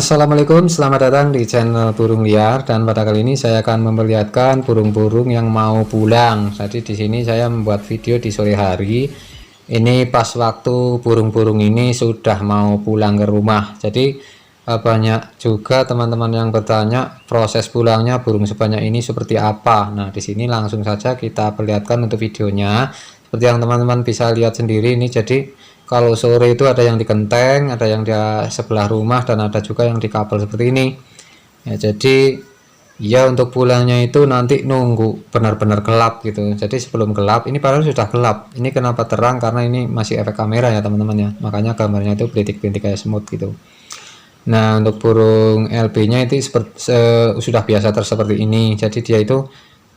Assalamualaikum, selamat datang di channel burung liar. Dan pada kali ini saya akan memperlihatkan burung-burung yang mau pulang. Jadi di sini saya membuat video di sore hari. Ini pas waktu burung-burung ini sudah mau pulang ke rumah. Jadi banyak juga teman-teman yang bertanya proses pulangnya burung sebanyak ini seperti apa. Nah, di sini langsung saja kita perlihatkan untuk videonya. Seperti yang teman-teman bisa lihat sendiri ini, jadi kalau sore itu ada yang di genteng, ada yang di sebelah rumah, dan ada juga yang di kabel seperti ini. Ya, jadi ya untuk pulangnya itu nanti nunggu benar-benar gelap gitu. Jadi sebelum gelap, ini padahal sudah gelap. Ini kenapa terang? Karena ini masih efek kamera ya teman-teman ya. Makanya gambarnya itu bintik-bintik kayak semut gitu. Nah, untuk burung LB-nya itu sudah biasa seperti ini. Jadi dia itu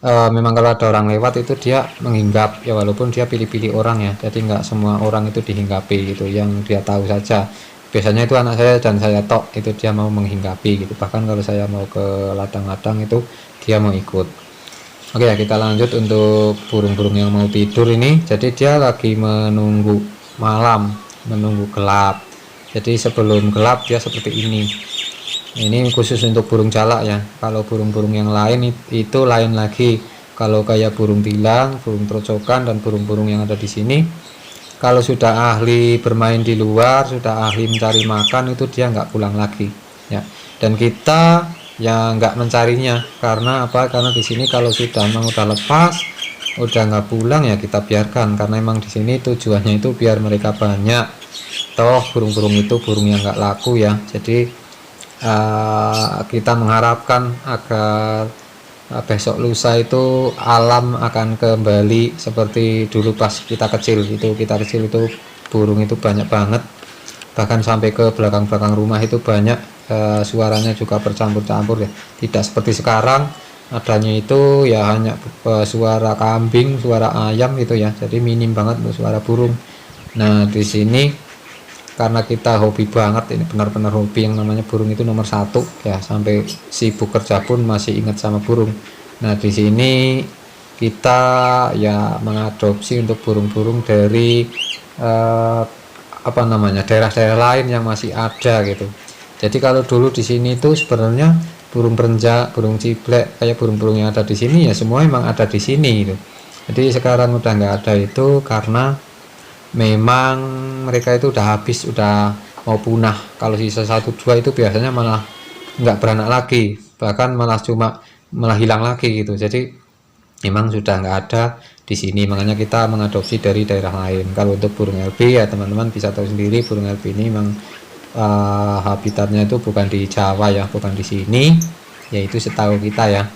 memang kalau ada orang lewat itu dia menghinggap ya, walaupun dia pilih-pilih orang ya, jadi nggak semua orang itu dihinggapi gitu, yang dia tahu saja. Biasanya itu anak saya dan saya tok itu dia mau menghinggapi gitu, bahkan kalau saya mau ke ladang-ladang itu dia mau ikut. Oke ya, kita lanjut untuk burung-burung yang mau tidur ini. Jadi dia lagi menunggu malam, menunggu gelap. Jadi sebelum gelap dia seperti ini. Ini khusus untuk burung jalak ya. Kalau burung-burung yang lain itu lain lagi. Kalau kayak burung tilang, burung trocokan, dan burung-burung yang ada di sini, kalau sudah ahli bermain di luar, sudah ahli mencari makan, itu dia nggak pulang lagi ya. Dan kita ya nggak mencarinya, karena apa? Karena di sini kalau sudah memang udah lepas, udah nggak pulang ya kita biarkan, karena emang di sini tujuannya itu biar mereka banyak. Toh burung-burung itu burung yang nggak laku ya. Jadi kita mengharapkan agar besok lusa itu alam akan kembali seperti dulu pas kita kecil itu. Kita kecil itu burung itu banyak banget, bahkan sampai ke belakang-belakang rumah itu banyak. Suaranya juga bercampur-campur ya, tidak seperti sekarang adanya itu ya hanya suara kambing, suara ayam gitu ya. Jadi minim banget untuk suara burung. Nah, di sini karena kita hobi banget, ini benar-benar hobi, yang namanya burung itu nomor satu ya, sampai sibuk kerja pun masih ingat sama burung. Nah, di sini kita ya mengadopsi untuk burung-burung dari apa namanya, daerah-daerah lain yang masih ada gitu. Jadi kalau dulu di sini itu sebenarnya burung perenjak, burung ciblek, kayak burung-burung yang ada di sini ya semua memang ada di sini gitu. Jadi sekarang udah nggak ada itu karena memang mereka itu udah habis, udah mau punah. Kalau sisa 1-2 itu biasanya malah nggak beranak lagi, bahkan malah hilang lagi gitu. Jadi memang sudah nggak ada di sini, makanya kita mengadopsi dari daerah lain. Kalau untuk burung LB ya teman-teman bisa tahu sendiri, burung LB ini memang habitatnya itu bukan di Jawa ya, bukan di sini, yaitu setahu kita ya.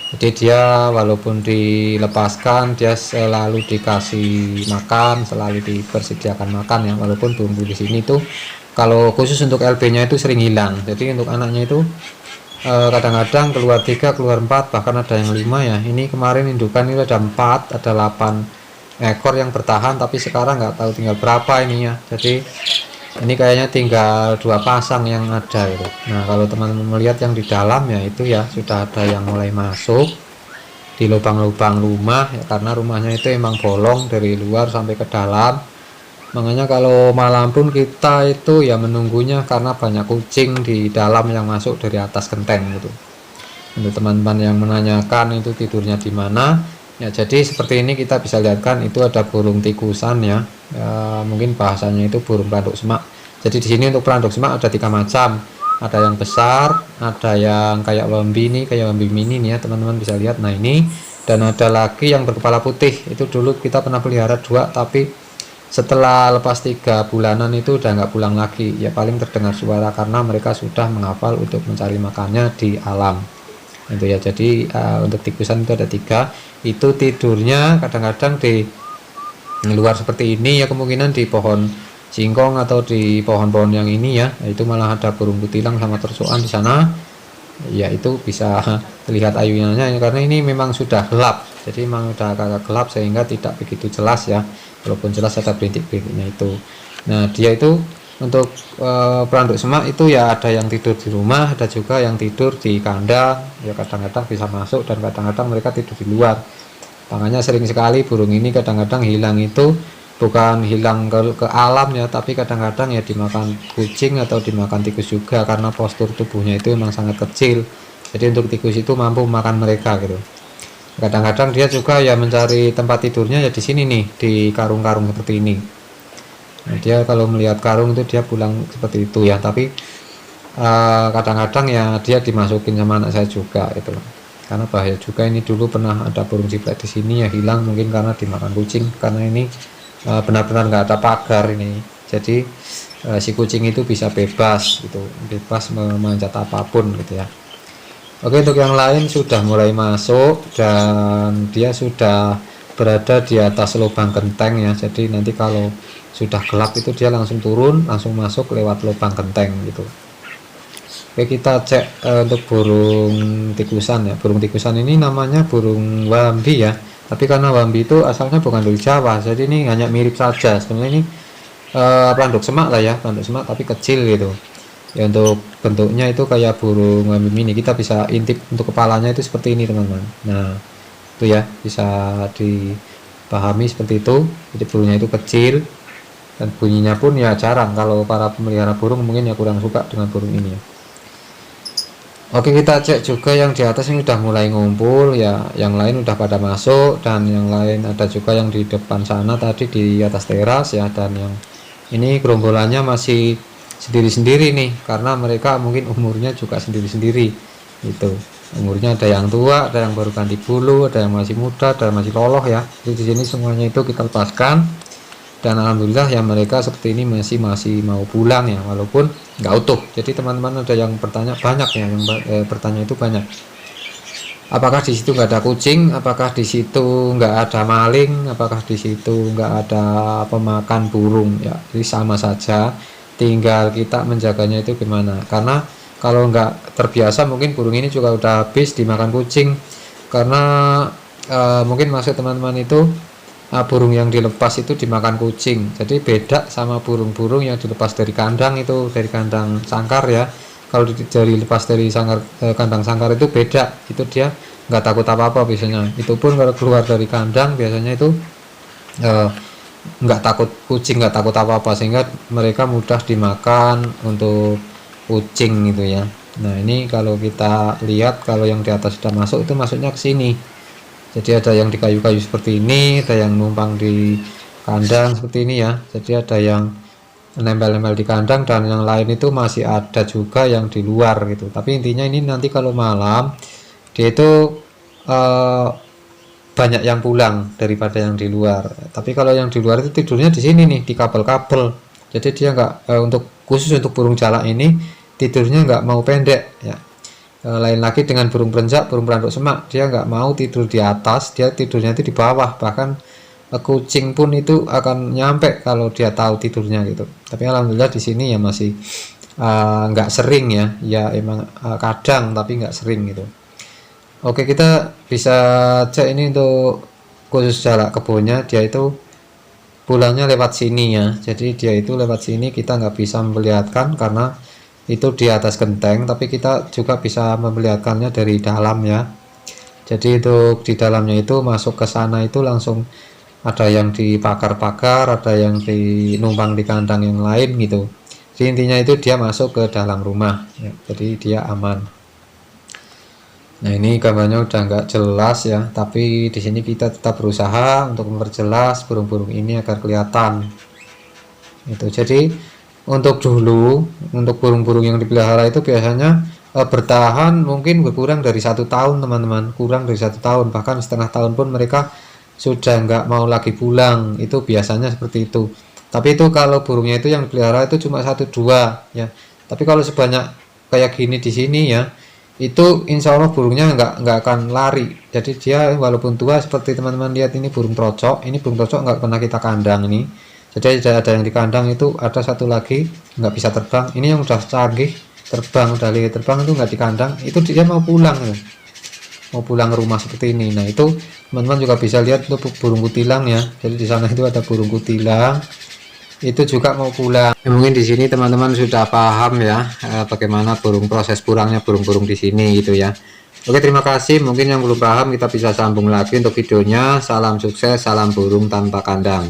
Jadi dia walaupun dilepaskan dia selalu dikasih makan, selalu dipersediakan makan ya, walaupun bumbu di sini tuh kalau khusus untuk LB-nya itu sering hilang. Jadi untuk anaknya itu kadang-kadang keluar 3, keluar 4, bahkan ada yang 5 ya. Ini kemarin indukan itu ada 4, ada 8 ekor yang bertahan, tapi sekarang nggak tahu tinggal berapa ini ya. Jadi ini kayaknya tinggal 2 pasang yang ada itu. Nah, kalau teman-teman melihat yang di dalam ya, itu ya sudah ada yang mulai masuk di lubang-lubang rumah ya, karena rumahnya itu emang bolong dari luar sampai ke dalam. Makanya kalau malam pun kita itu ya menunggunya, karena banyak kucing di dalam yang masuk dari atas genteng gitu. Untuk teman-teman yang menanyakan itu tidurnya di mana ya, jadi seperti ini kita bisa lihat kan, itu ada burung tikusan ya, mungkin bahasanya itu burung pelanduk semak. Jadi di sini untuk pelanduk semak ada 3 macam, ada yang besar, ada yang kayak wambi nih, kayak wambi mini nih ya teman-teman bisa lihat. Nah ini, dan ada lagi yang berkepala putih, itu dulu kita pernah pelihara 2, tapi setelah lepas 3 bulanan itu udah nggak pulang lagi ya, paling terdengar suara karena mereka sudah menghafal untuk mencari makannya di alam itu ya. Jadi untuk tikusan itu ada 3, itu tidurnya kadang-kadang di luar seperti ini ya, kemungkinan di pohon singkong atau di pohon-pohon yang ini ya. Itu malah ada burung kutilang sama tersuan di sana ya, itu bisa terlihat ayunannya ya, karena ini memang sudah gelap, jadi memang sudah agak gelap sehingga tidak begitu jelas ya, walaupun jelas ada bintik-bintiknya itu. Nah, dia itu untuk pelanduk semak itu ya ada yang tidur di rumah, ada juga yang tidur di kandang ya, kadang-kadang bisa masuk dan kadang-kadang mereka tidur di luar. Makanya sering sekali burung ini kadang-kadang hilang itu bukan hilang ke alam ya, tapi kadang-kadang ya dimakan kucing atau dimakan tikus juga, karena postur tubuhnya itu memang sangat kecil. Jadi untuk tikus itu mampu makan mereka gitu. Kadang-kadang dia juga ya mencari tempat tidurnya ya di sini nih, di karung-karung seperti ini. Nah, dia kalau melihat karung itu dia pulang seperti itu ya, tapi kadang-kadang ya dia dimasukin sama anak saya juga itu, karena bahaya juga. Ini dulu pernah ada burung ciblek di sini ya hilang, mungkin karena dimakan kucing, karena ini benar-benar nggak ada pagar ini, jadi si kucing itu bisa bebas gitu, bebas memanjat apapun gitu ya. Oke, untuk yang lain sudah mulai masuk dan dia sudah berada di atas lubang genteng ya, jadi nanti kalau sudah gelap itu dia langsung turun, langsung masuk lewat lubang genteng gitu. Oke, kita cek untuk burung tikusan ya. Burung tikusan ini namanya burung wambi ya, tapi karena wambi itu asalnya bukan dari Jawa, jadi ini hanya mirip saja. Sebenarnya ini pelanduk semak lah ya, pelanduk semak tapi kecil gitu ya. Untuk bentuknya itu kayak burung wambi mini, kita bisa intip untuk kepalanya itu seperti ini teman-teman. Nah itu ya, bisa dipahami seperti itu. Jadi burungnya itu kecil dan bunyinya pun ya jarang, kalau para pemelihara burung mungkin ya kurang suka dengan burung ini ya. Oke, kita cek juga yang di atas ini udah mulai ngumpul ya, yang lain udah pada masuk, dan yang lain ada juga yang di depan sana tadi di atas teras ya, dan yang ini gerombolannya masih sendiri-sendiri nih, karena mereka mungkin umurnya juga sendiri-sendiri gitu. Umurnya ada yang tua, ada yang baru ganti bulu, ada yang masih muda, ada yang masih loloh ya. Jadi di sini semuanya itu kita lepaskan, dan alhamdulillah ya mereka seperti ini masih mau pulang ya, walaupun nggak utuh. Jadi teman-teman ada yang bertanya banyak ya, yang bertanya itu banyak, apakah di situ nggak ada kucing, apakah di situ nggak ada maling, apakah di situ nggak ada pemakan burung ya. Jadi sama saja, tinggal kita menjaganya itu gimana, karena kalau nggak terbiasa mungkin burung ini juga udah habis dimakan kucing, karena mungkin maksud teman-teman itu burung yang dilepas itu dimakan kucing. Jadi beda sama burung-burung yang dilepas dari kandang, itu dari kandang sangkar ya. Kalau dari lepas dari sangkar, kandang sangkar itu beda, itu dia nggak takut apa-apa biasanya. Itu pun kalau keluar dari kandang biasanya itu nggak takut kucing, nggak takut apa-apa, sehingga mereka mudah dimakan untuk kucing gitu ya. Nah ini kalau kita lihat, kalau yang di atas sudah masuk itu masuknya ke sini. Jadi ada yang di kayu-kayu seperti ini, ada yang numpang di kandang seperti ini ya. Jadi ada yang nempel-nempel di kandang, dan yang lain itu masih ada juga yang di luar gitu. Tapi intinya ini nanti kalau malam dia itu banyak yang pulang daripada yang di luar. Tapi kalau yang di luar itu tidurnya di sini nih, di kabel-kabel. Jadi dia nggak untuk khusus untuk burung jalak ini tidurnya nggak mau pendek ya. Lain lagi dengan burung perenjak, burung pelanduk semak, dia nggak mau tidur di atas, dia tidurnya itu di bawah. Bahkan kucing pun itu akan nyampe kalau dia tahu tidurnya gitu. Tapi alhamdulillah di sini ya masih nggak sering ya emang kadang, tapi nggak sering gitu. Oke, kita bisa cek ini untuk khusus jalak kebunnya, dia itu pulangnya lewat sini ya. Jadi dia itu lewat sini, kita nggak bisa memperlihatkan karena itu di atas genteng, tapi kita juga bisa memperlihatkannya dari dalam ya. Jadi untuk di dalamnya itu masuk ke sana itu langsung ada yang di pagar-pagar, ada yang di numpang di kandang yang lain gitu. Jadi intinya itu dia masuk ke dalam rumah ya, jadi dia aman. Nah ini gambarnya udah nggak jelas ya, tapi di sini kita tetap berusaha untuk memperjelas burung-burung ini agar kelihatan. Itu jadi untuk dulu, untuk burung-burung yang dipelihara itu biasanya bertahan mungkin kurang dari 1 tahun teman-teman, kurang dari 1 tahun, bahkan setengah tahun pun mereka sudah nggak mau lagi pulang. Itu biasanya seperti itu. Tapi itu kalau burungnya itu yang dipelihara itu cuma 1-2 ya. Tapi kalau sebanyak kayak gini di sini ya, itu insya Allah burungnya nggak akan lari. Jadi dia walaupun tua, seperti teman-teman lihat ini burung trocok, ini burung trocok nggak pernah kita kandang ini. Jadi ada yang di kandang itu, ada satu lagi nggak bisa terbang, ini yang udah canggih terbang, udah lihat terbang itu nggak di kandang, itu dia mau pulang ya. Mau pulang ke rumah seperti ini. Nah itu teman-teman juga bisa lihat itu burung kutilang ya. Jadi di sana itu ada burung kutilang, itu juga mau pulang. Ya, mungkin di sini teman-teman sudah paham ya bagaimana proses pulangnya burung-burung di sini gitu ya. Oke, terima kasih. Mungkin yang belum paham kita bisa sambung lagi untuk videonya. Salam sukses, salam burung tanpa kandang.